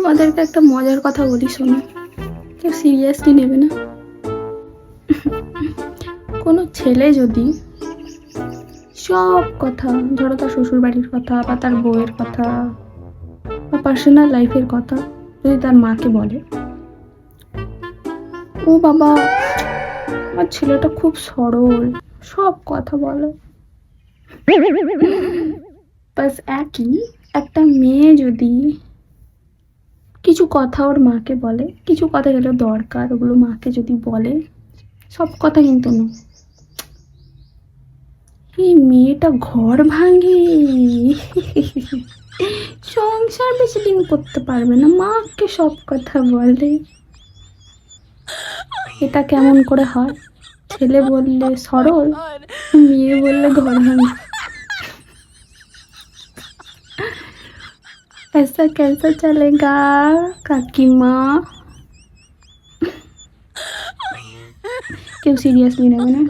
তোমাদেরকে একটা মজার কথা বলি, শোনো। কেউ সিরিয়াসলি নেবে না। কোনো ছেলে যদি সব কথা, ধরো তার শ্বশুর বাড়ির কথা বা তার বউয়ের কথা বা পার্সোনাল লাইফের কথা যদি তার মাকে বলে, ও বাবা আমার ছেলেটা খুব সরল, সব কথা বলে। বাস একই একটা মেয়ে যদি কিছু কথা ওর মাকে বলে, কিছু কথা যেগুলো দরকার ওগুলো মাকে যদি বলে, সব কথা কিন্তু না, এই মেয়েটা ঘর ভাঙে, সংসার বেশি দিন করতে পারবে না, মাকে সব কথা বলে। এটা কেমন করে হয়? ছেলে বললে সরল, মেয়ে বললে ঘর ভাঙে। ऐसा कैसा चलेगा কাকিমা? কেউ সিরিয়াসলি নেবে না।